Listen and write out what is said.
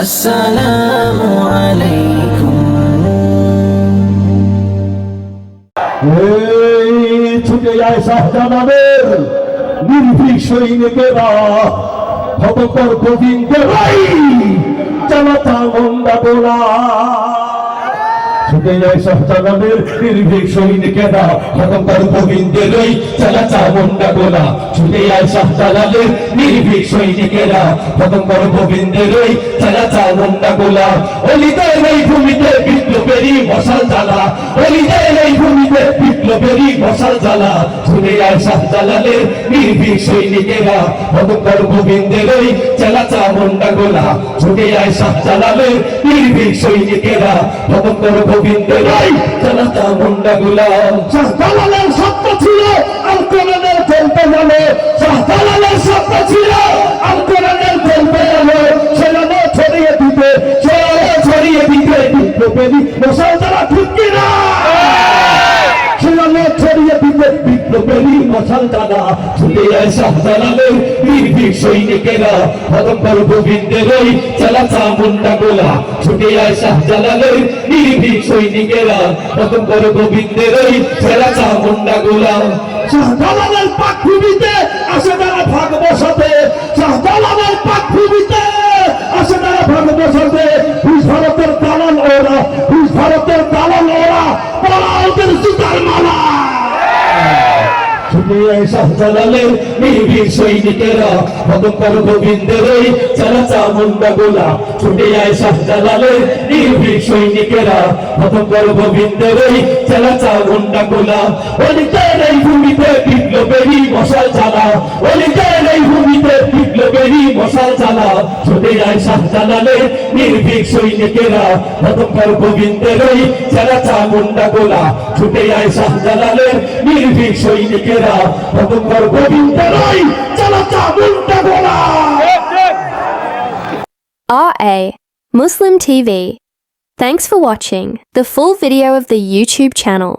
আসসালামু আলাইকুম। এই ছুটে যায় শাহজালালের নির্ভীক সৈনিকেরা, ভগকর গোবিন্দের চালাতা গঙ্গা গোলা। ছুটে যায় শাহজালালের নির্ভীক সৈনিকেরা, ভগকর গোবিন্দের চালাতা গঙ্গা গোলা। ছুটে যায় শাহজালালের নির্ভীক সৈনিকেরা, ভগকর গোবিন্দের চালাতা গঙ্গা গোলা। অলিদের এই ভূমিতে বিপ্লবেরই মশাল জ্বালা, অলিদের এই ভূমিতে বিপ্লবেরই মশাল জ্বালা। ছুটে যায় শাহজালালের নির্ভীক সৈনিকেরা, ভগকর গোবিন্দের চালাতা গঙ্গা গোলা। ছুটে যায় শাহজালালের নির্ভীক সৈনিকেরা, ভগকর গোবিন্দের চালাতা গঙ্গা গোলা। শাহজালালের স্বপ্ন ছিল আল কোরআনের চলতে যাবে, শাহজালালের স্বপ্ন ছিল আল কোরআনের চলতে যাবে। সেনানো ছড়িয়ে দিতে, সেনানো ছড়িয়ে দিতে বিপ্লবেরই মশাল জ্বালা। ঠিক কিনা? সেনানো ছড়িয়ে দিতে বিপ্লবেরই মশাল জ্বালা। ছুটে যায় শাহজালালের নির্ভীক সৈনিকেরা, ভগকর গোবিন্দের চালাতা গঙ্গা গোলা। ছুটে যায় শাহজালালের নির্ভীক সৈনিকেরা, ভগকর গোবিন্দের চালাতা গঙ্গা গোলা। শাহজালালের পাক ভূমিতে আসে তারা ভাগ বসাতে, শাহজালালের পাক ভূমিতে আসে তারা ভাগ বসাতে। রুশ ভারতের দালাল ওরা, রুশ ভারতের দালাল ওরা, পড়া ওদের জুতার মালা। ছুটে যায় শাহজালালের নির্ভীক সৈনিকেরা, ভগকর গোবিন্দের চালাতা গঙ্গা গোলা। ছুটে যায় শাহজালালের নির্ভীক সৈনিকেরা, ভগকর গোবিন্দের চালাতা গঙ্গা গোলা। অলিদের এই ভূমিতে বিপ্লবেরই মশাল জ্বালা, অলিদের এই ভূমিতে বিপ্লবেরই মশাল জ্বালা। ছুটে যায় শাহজালালের নির্ভীক সৈনিকেরা, ভগকর গোবিন্দের চালাতা গঙ্গা গোলা। ছুটে যায় শাহজালালের নির্ভীক সৈনিকেরা, ভগকর গোবিন্দের চালাতা গঙ্গা গোলা। RA Muslim TV. Thanks for watching the full video of the YouTube channel.